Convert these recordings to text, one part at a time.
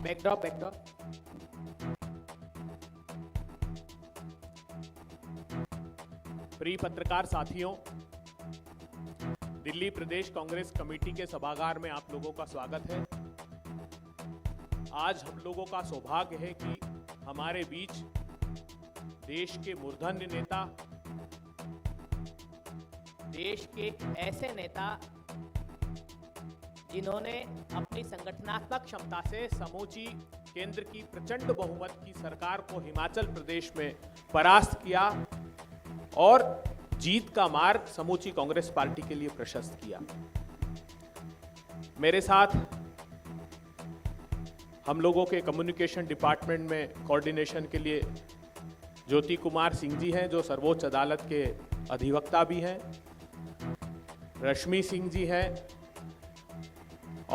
Backdrop प्रिय पत्रकार साथियों, दिल्ली प्रदेश कांग्रेस कमेटी के सभागार में आप लोगों का स्वागत है। आज हम लोगों का सौभाग्य है कि हमारे बीच देश के मूर्धन्य नेता, देश के ऐसे नेता जिन्होंने अपनी संगठनात्मक क्षमता से समूची केंद्र की प्रचंड बहुमत की सरकार को हिमाचल प्रदेश में परास्त किया और जीत का मार्ग समूची कांग्रेस पार्टी के लिए प्रशस्त किया। मेरे साथ हम लोगों के कम्युनिकेशन डिपार्टमेंट में कोऑर्डिनेशन के लिए ज्योति कुमार सिंह जी हैं, जो सर्वोच्च अदालत के अधिवक्ता भी हैं, रश्मि सिंह जी हैं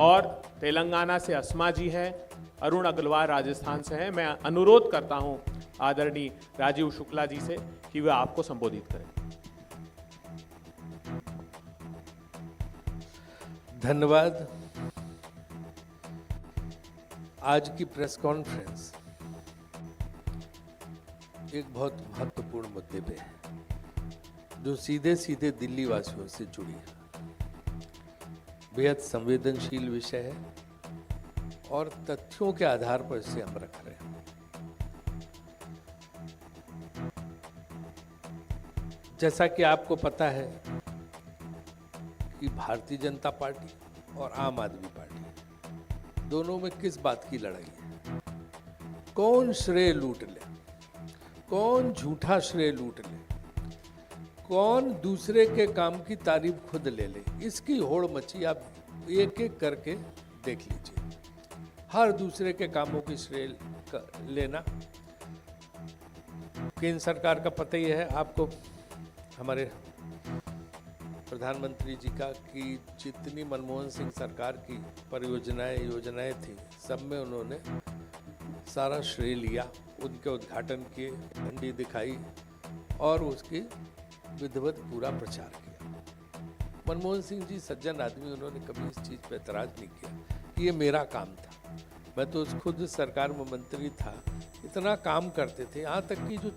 और तेलंगाना से अस्मा जी हैं, अरुण अग्रवाल राजस्थान से हैं। मैं अनुरोध करता हूं आदरणीय राजीव शुक्ला जी से कि वे आपको संबोधित करें। धन्यवाद। आज की प्रेस कॉन्फ्रेंस एक बहुत महत्वपूर्ण मुद्दे पे है, जो सीधे सीधे दिल्ली वासियों से जुड़ी है। बेहद संवेदनशील विषय है और तथ्यों के आधार पर इसे हम रख रहे हैं। जैसा कि आपको पता है कि भारतीय जनता पार्टी और आम आदमी पार्टी दोनों में किस बात की लड़ाई है। कौन श्रेय लूट ले, कौन झूठा श्रेय लूट ले, कौन दूसरे के काम की तारीफ खुद ले ले, इसकी होड़ मची। आप एक एक करके देख लीजिए। हर दूसरे के कामों की श्रेय लेना। केंद्र सरकार का पता ही है आपको, हमारे प्रधानमंत्री जी का, कि जितनी मनमोहन सिंह सरकार की परियोजनाएं योजनाएं थी, सब में उन्होंने सारा श्रेय लिया, उनके उद्घाटन किए, झंडी दिखाई और उसकी विधिवत पूरा प्रचार किया। मनमोहन सिंह जी सज्जन आदमी, उन्होंने कभी इस चीज़ पर एतराज़ नहीं किया कि ये मेरा काम था। मैं तो खुद सरकार में मंत्री था, इतना काम करते थे। यहाँ तक कि जो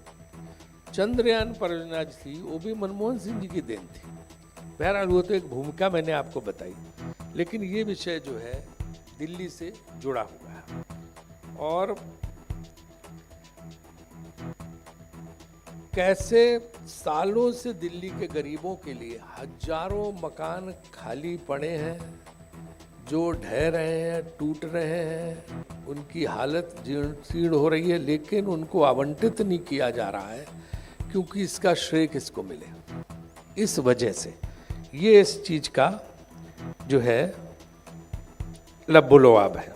चंद्रयान परियोजना थी वो भी मनमोहन सिंह जी की देन थी। बहरहाल वो तो एक भूमिका मैंने आपको बताई, लेकिन ये विषय जो है दिल्ली से जुड़ा हुआ है। और कैसे सालों से दिल्ली के गरीबों के लिए हजारों मकान खाली पड़े हैं, जो ढह रहे हैं, टूट रहे हैं, उनकी हालत जीर्ण हो रही है, लेकिन उनको आवंटित नहीं किया जा रहा है, क्योंकि इसका श्रेय किसको मिले। इस वजह से ये इस चीज का जो है लबोलवाब है।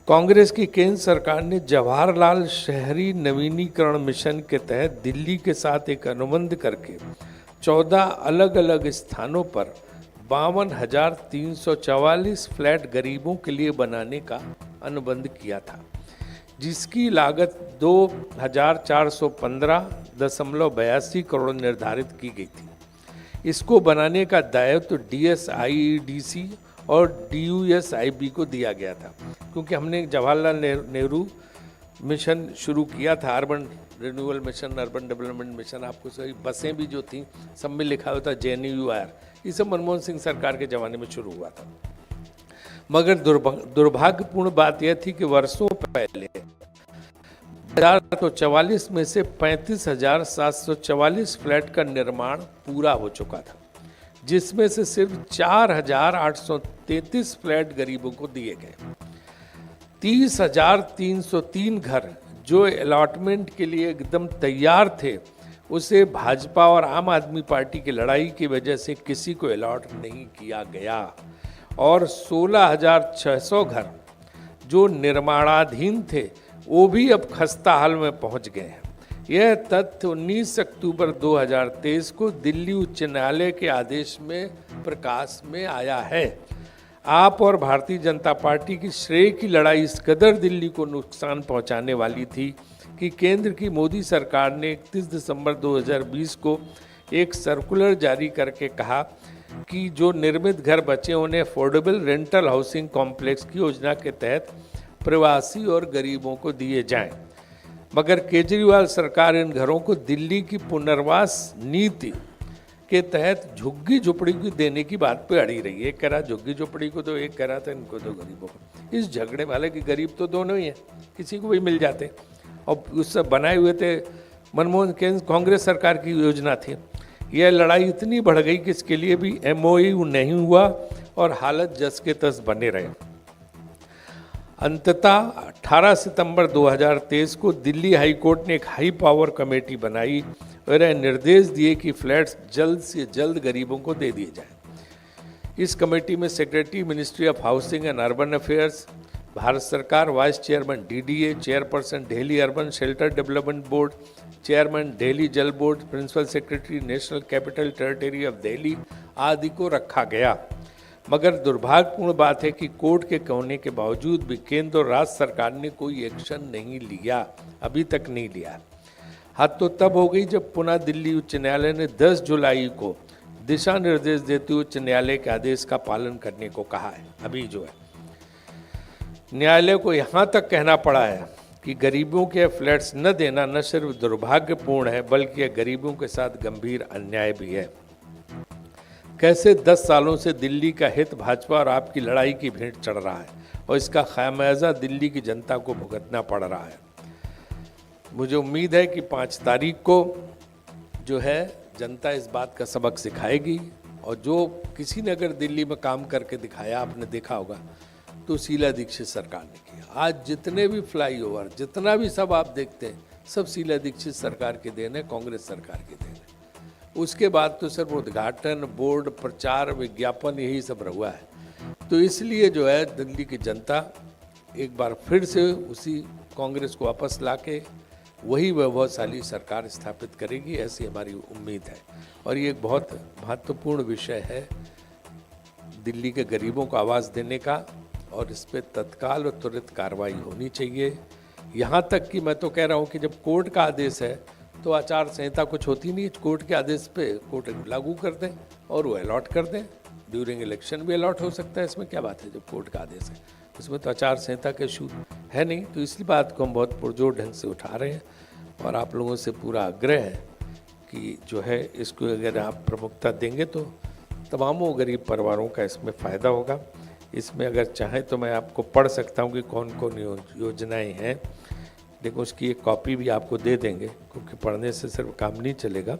कांग्रेस की केंद्र सरकार ने जवाहरलाल शहरी नवीनीकरण मिशन के तहत दिल्ली के साथ एक अनुबंध करके 14 अलग अलग स्थानों पर 52,344 फ्लैट गरीबों के लिए बनाने का अनुबंध किया था, जिसकी लागत 2,415.82 करोड़ निर्धारित की गई थी। इसको बनाने का दायित्व DSIEDC और DUSIB को दिया गया था, क्योंकि हमने जवाहरलाल नेहरू मिशन शुरू किया था, urban renewal mission, urban development mission. आपको सही बसें भी जो थी सब में लिखा हुआ था JNUR। ये सब मनमोहन सिंह सरकार के ज़माने में शुरू हुआ था। मगर दुर्भाग्यपूर्ण बात यह थी कि वर्षों पहले 44 में से 35,744 फ्लैट का निर्माण पूरा हो चुका था, जिसमें से सिर्फ 4,833 फ्लैट गरीबों को दिए गए। 30,303 घर जो अलॉटमेंट के लिए एकदम तैयार थे, उसे भाजपा और आम आदमी पार्टी की लड़ाई की वजह से किसी को अलॉट नहीं किया गया। और 16,600 घर जो निर्माणाधीन थे, वो भी अब खस्ता हाल में पहुंच गए हैं। यह तथ्य 19 अक्टूबर 2023 को दिल्ली उच्च न्यायालय के आदेश में प्रकाश में आया है। आप और भारतीय जनता पार्टी की श्रेय की लड़ाई इस कदर दिल्ली को नुकसान पहुंचाने वाली थी कि केंद्र की मोदी सरकार ने 31 दिसंबर 2020 को एक सर्कुलर जारी करके कहा कि जो निर्मित घर बचे उन्हें अफोर्डेबल रेंटल हाउसिंग कॉम्प्लेक्स की योजना के तहत प्रवासी और गरीबों को दिए जाएं। मगर केजरीवाल सरकार इन घरों को दिल्ली की पुनर्वास नीति के तहत झुग्गी झोपड़ी को देने की बात पे अड़ी रही है। एक कह रहा झुग्गी झोपड़ी को तो, एक कह रहा था इनको दो गरीबों को। इस झगड़े वाले के गरीब तो दोनों ही हैं, किसी को भी मिल जाते। और उससे बनाए हुए थे मनमोहन कांग्रेस सरकार की योजना थी। यह लड़ाई इतनी बढ़ गई कि इसके लिए भी MOU नहीं हुआ और हालत जस के तस बने रहे। अंततः 18 सितंबर 2023 को दिल्ली हाई कोर्ट ने एक हाई पावर कमेटी बनाई और यह निर्देश दिए कि फ्लैट्स जल्द से जल्द गरीबों को दे दिए जाएं। इस कमेटी में secretary ministry of housing and urban affairs, Bharat सरकार, vice chairman DDA, chairperson Delhi urban shelter development board, chairman Delhi Jal board, principal secretary national capital territory of Delhi आदि को रखा गया। मगर दुर्भाग्यपूर्ण बात है कि कोर्ट के कहने के बावजूद भी केंद्र और राज्य सरकार ने कोई एक्शन नहीं लिया, अभी तक नहीं लिया। हद तो तब हो गई जब पुनः दिल्ली उच्च न्यायालय ने 10 जुलाई को दिशा निर्देश देते हुए उच्च न्यायालय के आदेश का पालन करने को कहा है। अभी जो है न्यायालय को यहाँ तक कहना पड़ा है कि गरीबों के फ्लैट्स न देना न सिर्फ दुर्भाग्यपूर्ण है बल्कि यह गरीबों के साथ गंभीर अन्याय भी है। कैसे 10 सालों से दिल्ली का हित भाजपा और आपकी लड़ाई की भेंट चढ़ रहा है और इसका खामियाजा दिल्ली की जनता को भुगतना पड़ रहा है। मुझे उम्मीद है कि 5 तारीख को जो है जनता इस बात का सबक सिखाएगी और जो किसी ने अगर दिल्ली में काम करके दिखाया, आपने देखा होगा, तो शीला दीक्षित सरकार ने किया। आज जितने भी फ्लाईओवर, जितना भी सब आप देखते हैं, सब शीला दीक्षित सरकार के देन है, कांग्रेस सरकार के देन है। उसके बाद तो सिर्फ उद्घाटन, बोर्ड, प्रचार, विज्ञापन यही सब रहा है। तो इसलिए जो है दिल्ली की जनता एक बार फिर से उसी कांग्रेस को वापस लाके वही वैभवशाली सरकार स्थापित करेगी, ऐसी हमारी उम्मीद है। और ये एक बहुत महत्वपूर्ण विषय है दिल्ली के गरीबों को आवाज़ देने का, और इस पर तत्काल और त्वरित कार्रवाई होनी चाहिए। यहाँ तक कि मैं तो कह रहा हूँ कि जब कोर्ट का आदेश है तो आचार संहिता कुछ होती नहीं, कोर्ट के आदेश पे कोर्ट लागू कर दें और वो अलॉट कर दें। ड्यूरिंग इलेक्शन भी अलॉट हो सकता है, इसमें क्या बात है। जब कोर्ट का आदेश है उसमें तो आचार संहिता के इशू है नहीं। तो इसलिए बात को हम बहुत पुरजोर ढंग से उठा रहे हैं और आप लोगों से पूरा आग्रह है कि जो है इसको अगर आप प्रमुखता देंगे तो तमामों गरीब परिवारों का इसमें फ़ायदा होगा। इसमें अगर चाहें तो मैं आपको पढ़ सकता हूँ कि कौन कौन योजनाएं हैं, लेकिन उसकी एक कॉपी भी आपको दे देंगे क्योंकि पढ़ने से सिर्फ काम नहीं चलेगा।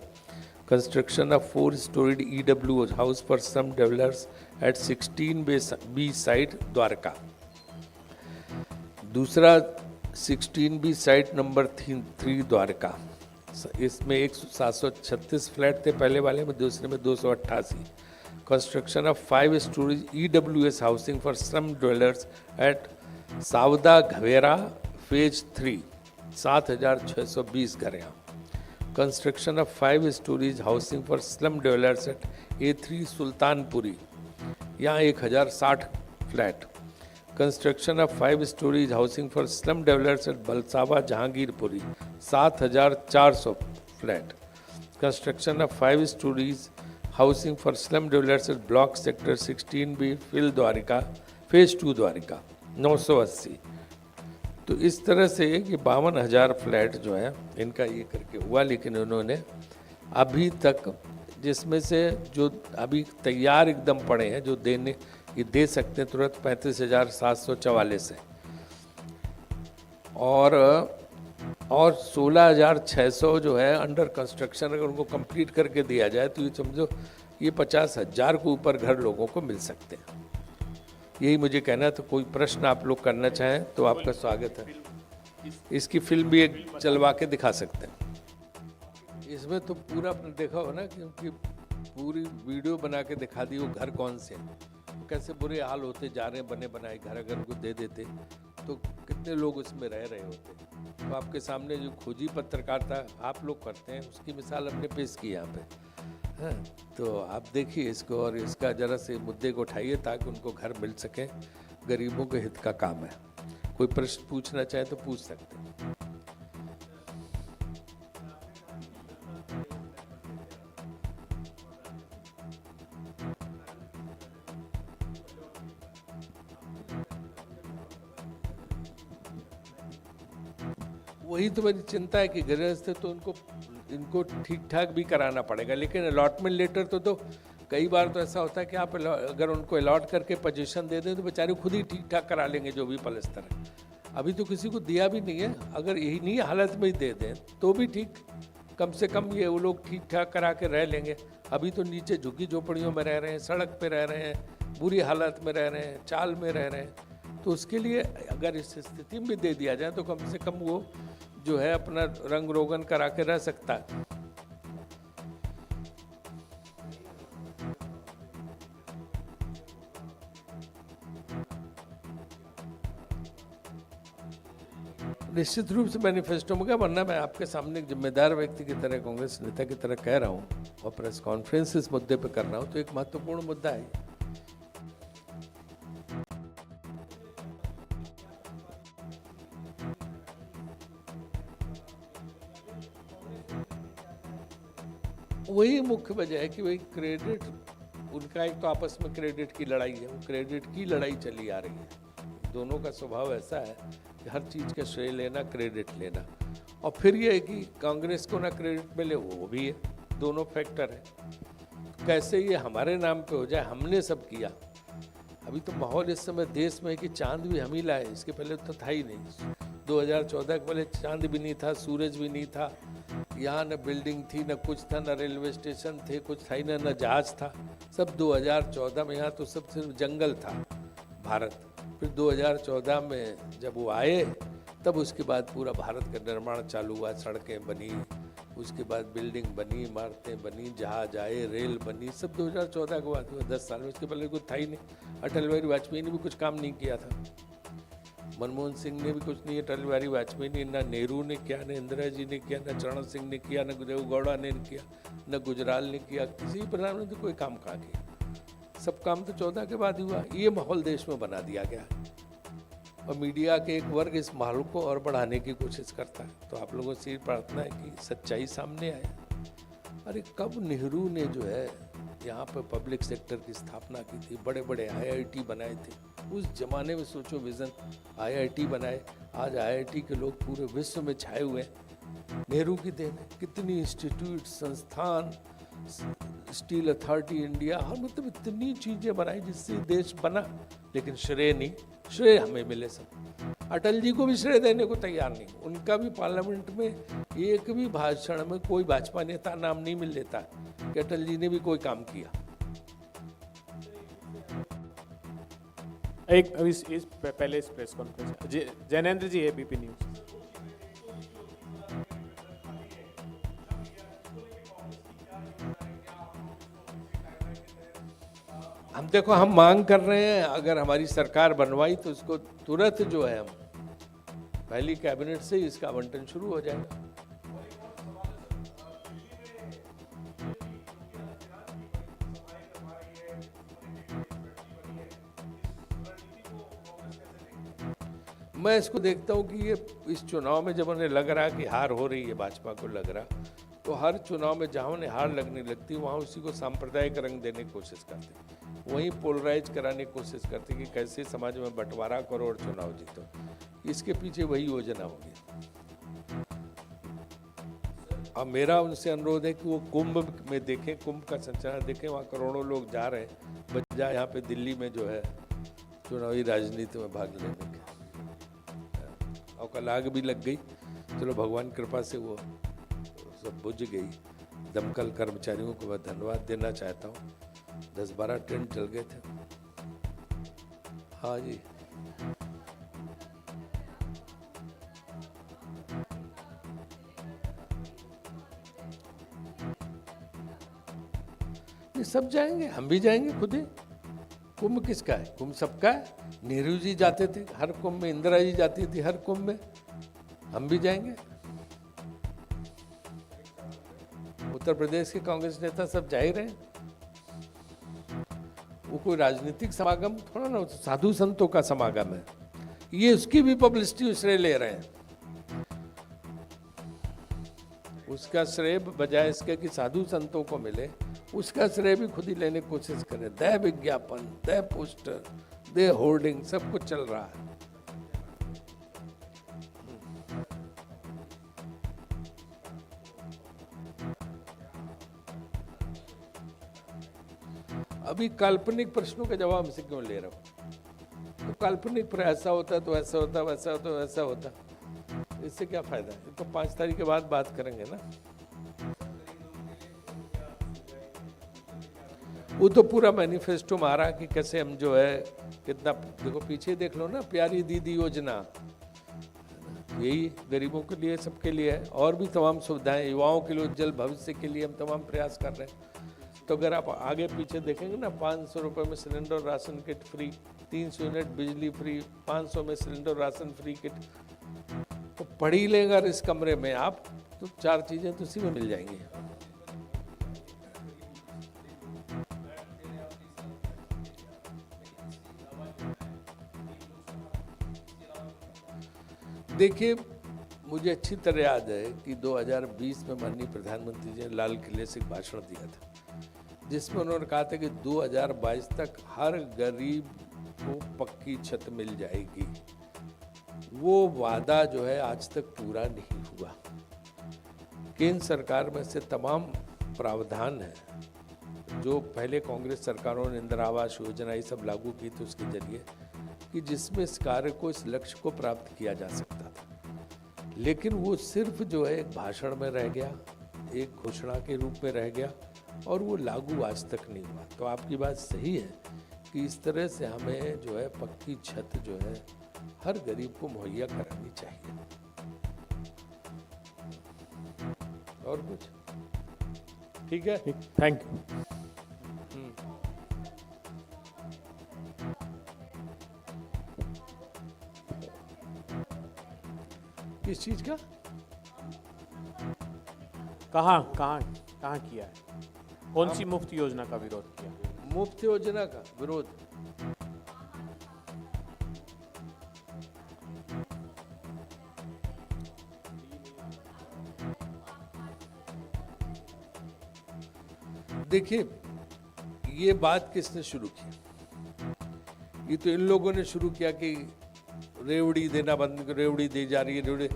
Construction of 4-storied EW house for some developers at 16B site Dwarka. दूसरा 16B साइट नंबर 3 द्वारका। इसमें 736 फ्लैट थे पहले वाले में, दूसरे में 288। Construction of 5-story EWS housing for some dwellers at Savda Ghevra phase 3, 7620 घर यहाँ। Construction of 5 stories housing for slum dwellers at A3 Sultanpuri, यहाँ 1060 flat. Construction of 5 stories housing for slum dwellers at Bhalswa Jahangirpuri, 7400 flat. Construction of 5 stories housing for slum dwellers at block sector 16B फिल Dwarka phase 2 Dwarka, 980। तो इस तरह से ये 52,000 flat जो है इनका ये करके हुआ। लेकिन उन्होंने अभी तक जिसमें से जो अभी तैयार एकदम पड़े हैं जो देने ये दे सकते हैं तुरंत 35,744 है और 16,600 जो है अंडर कंस्ट्रक्शन। अगर उनको कंप्लीट करके दिया जाए तो ये समझो ये 50,000 के ऊपर घर लोगों को मिल सकते हैं। यही मुझे कहना है। तो कोई प्रश्न आप लोग करना चाहें तो आपका स्वागत है। इसकी फिल्म भी एक चलवा के दिखा सकते हैं। इसमें तो पूरा आपने देखा हो ना, क्योंकि पूरी वीडियो बना के दिखा दी वो घर कौन से हैं, कैसे बुरे हाल होते जा रहे हैं। बने बनाए घर अगर उनको दे देते तो कितने लोग उसमें रह रहे होते। तो आपके सामने जो खोजी पत्रकारिता आप लोग करते हैं उसकी मिसाल हमने पेश की यहाँ पे। हाँ, तो आप देखिए इसको और इसका ज़रा से मुद्दे को उठाइए ताकि उनको घर मिल सके। गरीबों के हित का काम है। कोई प्रश्न पूछना चाहे तो पूछ सकते हैं। वही तो मेरी चिंता है कि गृहस्थ तो इनको ठीक ठाक भी कराना पड़ेगा, लेकिन अलॉटमेंट लेटर तो कई बार तो ऐसा होता है कि आप अगर उनको अलॉट करके पोजीशन दे दें तो बेचारे खुद ही ठीक ठाक करा लेंगे जो भी पलस्तर है। अभी तो किसी को दिया भी नहीं है, अगर यही नहीं हालत में ही दे दें तो भी ठीक, कम से कम ये वो लोग ठीक ठाक करा के रह लेंगे। अभी तो नीचे झुग्गी झोपड़ियों में रह रहे हैं, सड़क पे रह रहे हैं, बुरी हालत में रह रहे हैं, चाल में रह रहे हैं। तो उसके लिए अगर इस स्थिति में दे दिया जाए तो कम से कम वो जो है अपना रंग रोगन करा के रह सकता है। निश्चित रूप से मैनिफेस्टो में क्या, वरना मैं आपके सामने एक जिम्मेदार व्यक्ति की तरह, कांग्रेस नेता की तरह कह रहा हूँ और प्रेस कॉन्फ्रेंस इस मुद्दे पे कर रहा हूँ, तो एक महत्वपूर्ण मुद्दा है। वही मुख्य वजह है कि वही क्रेडिट, उनका एक तो आपस में क्रेडिट की लड़ाई है, वो क्रेडिट की लड़ाई चली आ रही है। दोनों का स्वभाव ऐसा है कि हर चीज़ का श्रेय लेना, क्रेडिट लेना, और फिर ये है कि कांग्रेस को ना क्रेडिट मिले वो भी है, दोनों फैक्टर है। कैसे ये हमारे नाम पे हो जाए, हमने सब किया। अभी तो माहौल इस समय देश में है कि चांद भी हम ही लाए, इसके पहले तो था ही नहीं। 2014 के पहले चांद भी नहीं था, सूरज भी नहीं था, यहाँ न बिल्डिंग थी, न कुछ था, न रेलवे स्टेशन थे, कुछ था ही न जहाज था। सब 2014 में, यहाँ तो सब सिर्फ जंगल था भारत। फिर 2014 में जब वो आए तब उसके बाद पूरा भारत का निर्माण चालू हुआ, सड़कें बनी, उसके बाद बिल्डिंग बनी, इमारतें बनी, जहाज आए, रेल बनी, सब 2014 के बाद हुआ। 10 साल में, इसके पहले कुछ था ही नहीं। अटल बिहारी वाजपेयी ने भी कुछ काम नहीं किया था, मनमोहन सिंह ने भी कुछ नहीं, अटल बिहारी वाजपेयी ने, ना नेहरू ने किया, न इंदिरा जी ने किया, न चरण सिंह ने किया, न देवेगौड़ा ने किया, न गुजराल ने किया, किसी भी प्रधानमंत्री कोई काम कहाँ किया। सब काम तो 14 के बाद हुआ। ये माहौल देश में बना दिया गया और मीडिया के एक वर्ग इस माहौल को और बढ़ाने की कोशिश करता है। तो आप लोगों से ये प्रार्थना है कि सच्चाई सामने आए। अरे कब नेहरू ने जो है यहाँ पर पब्लिक सेक्टर की स्थापना की थी, बड़े बड़े IIT बनाए थे। उस जमाने में सोचो, विजन IIT बनाए, आज IIT के लोग पूरे विश्व में छाए हुए हैं। नेहरू की देन है। कितनी इंस्टीट्यूट, संस्थान, स्टील अथॉरिटी इंडिया, हर मतलब इतनी चीज़ें बनाई जिससे देश बना, लेकिन श्रेय नहीं, श्रेय हमें मिले सब। अटल जी को भी श्रेय देने को तैयार नहीं। उनका भी पार्लियामेंट में एक भी भाषण में कोई भाजपा नेता नाम नहीं मिल लेता कि अटल जी ने भी कोई काम किया। एक पहले इस प्रेस कॉन्फ्रेंस जैनेंद्र जी, ABP न्यूज। हम देखो, हम मांग कर रहे हैं, अगर हमारी सरकार बनवाई तो उसको तुरंत जो है हम पहली कैबिनेट से इसका आवंटन शुरू हो जाएगा। मैं इसको देखता हूँ कि ये इस चुनाव में जब उन्हें लग रहा कि हार हो रही है, भाजपा को लग रहा, तो हर चुनाव में जहाँ उन्हें हार लगने लगती वहाँ उसी को सांप्रदायिक रंग देने की कोशिश करते, वहीं पोलराइज कराने की कोशिश करते कि कैसे समाज में बंटवारा करो और चुनाव जीतो। इसके पीछे वही योजना होगी। अब मेरा उनसे अनुरोध है कि वो कुंभ में देखें, कुंभ का संचालन देखें, वहाँ करोड़ों लोग जा रहे हैं, बजाय यहाँ पे दिल्ली में जो है चुनावी राजनीति में भाग लेने के। और कल आग भी लग गई, चलो भगवान कृपा से वो सब बुझ गई। दमकल कर्मचारियों को मैं धन्यवाद देना चाहता हूँ। 10-12 ट्रेन चल गए थे। हाँ जी, ये सब जाएंगे, हम भी जाएंगे खुद ही। कुंभ किसका है? कुंभ सबका है। नेहरू जी जाते थे हर कुंभ में, इंदिरा जी जाती थी हर कुंभ में, हम भी जाएंगे। उत्तर प्रदेश के कांग्रेस नेता सब जा ही रहे हैं। वो कोई राजनीतिक समागम थोड़ा ना, साधु संतों का समागम है। ये उसकी भी पब्लिसिटी श्रेय ले रहे हैं। उसका श्रेय बजाय इसके कि साधु संतों को मिले, उसका श्रेय भी खुद ही लेने की कोशिश करें। दे विज्ञापन, दे पोस्टर, दे होर्डिंग, सब कुछ चल रहा है। अभी काल्पनिक प्रश्नों का जवाब हमसे क्यों ले रहे हो? तो काल्पनिक पर ऐसा होता तो ऐसा होता, वैसा होता तो वैसा होता, इससे क्या फायदा? ये तो 5 तारीख के बाद बात करेंगे ना। वो तो पूरा मैनिफेस्टो मारा कि कैसे हम जो है कितना, देखो पीछे देख लो ना, प्यारी दीदी योजना, यही गरीबों के लिए, सबके लिए है। और भी तमाम सुविधाएं, युवाओं के लिए, उज्जवल भविष्य के लिए हम तमाम प्रयास कर रहे हैं। तो अगर आप आगे पीछे देखेंगे ना, 500 रुपये में cylinder ration kit free, 300 unit बिजली फ्री, 500 में सिलेंडर राशन फ्री किट, तो पढ़ ही लेंगे इस कमरे में आप, तो 4 चीज़ें तो उसी में मिल जाएंगी। देखिए, मुझे अच्छी तरह याद है कि 2020 में माननीय प्रधानमंत्री जी ने लाल किले से एक भाषण दिया था, जिसमें उन्होंने कहा था कि 2022 तक हर गरीब को पक्की छत मिल जाएगी। वो वादा जो है आज तक पूरा नहीं हुआ। केंद्र सरकार में से तमाम प्रावधान है जो पहले कांग्रेस सरकारों ने इंदिरा आवास योजना ये सब लागू की थी उसके जरिए, कि जिसमें इस कार्य को, इस लक्ष्य को प्राप्त किया जा सकता था, लेकिन वो सिर्फ जो है एक भाषण में रह गया, एक घोषणा के रूप में रह गया, और वो लागू आज तक नहीं हुआ। तो आपकी बात सही है कि इस तरह से हमें जो है पक्की छत जो है हर गरीब को मुहैया करानी चाहिए। और कुछ? ठीक है, थैंक यू। किस चीज का? कहाँ किया है? कौन सी मुफ्त योजना का विरोध किया? मुफ्त योजना का विरोध? देखिए, ये बात किसने शुरू की? ये तो इन लोगों ने शुरू किया कि रेवड़ी देना बंद, रेवड़ी दी जा रही है, रेवड़ी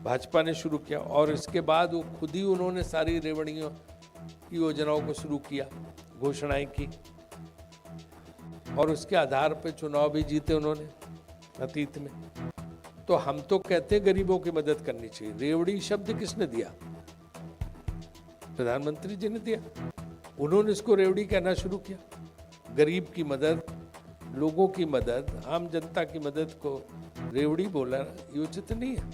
भाजपा ने शुरू किया, और इसके बाद वो खुद ही उन्होंने सारी रेवड़ियों की योजनाओं को शुरू किया, घोषणाएं की, और उसके आधार पर चुनाव भी जीते उन्होंने अतीत में। तो हम तो कहते हैं गरीबों की मदद करनी चाहिए। रेवड़ी शब्द किसने दिया? प्रधानमंत्री जी ने दिया। उन्होंने इसको रेवड़ी कहना शुरू किया। गरीब की मदद, लोगों की मदद, आम जनता की मदद को रेवड़ी बोला, ये उचित नहीं है।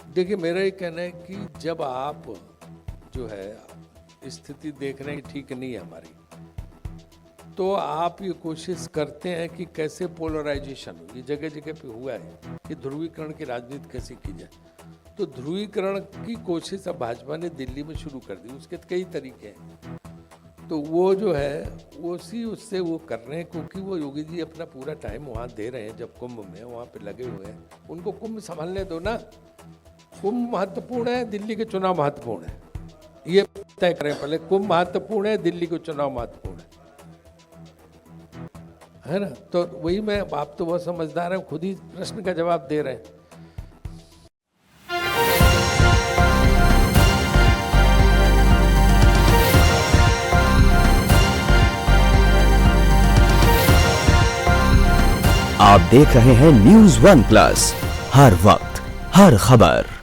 देखिए, मेरा ये कहना है कि जब आप जो है स्थिति देख रहे हैं ठीक नहीं है हमारी, तो आप ये कोशिश करते हैं कि कैसे पोलराइजेशन हो। ये जगह जगह पे हुआ है कि ध्रुवीकरण की राजनीति कैसे की जाए। तो ध्रुवीकरण की कोशिश अब भाजपा ने दिल्ली में शुरू कर दी। उसके कई तरीके हैं, तो वो जो है उसी उससे वो कर रहे हैं, क्योंकि वो योगी जी अपना पूरा टाइम वहाँ दे रहे हैं। जब कुंभ में वहाँ पे लगे हुए हैं, उनको कुंभ संभालने दो ना। कुंभ महत्वपूर्ण है, दिल्ली के चुनाव महत्वपूर्ण है, ये तय करें पहले। कुंभ महत्वपूर्ण है, दिल्ली के चुनाव महत्वपूर्ण है ना। तो वही मैं, आप तो बहुत समझदार हैं, खुद ही प्रश्न का जवाब दे रहे हैं। आप देख रहे हैं News One Plus, हर वक्त हर खबर।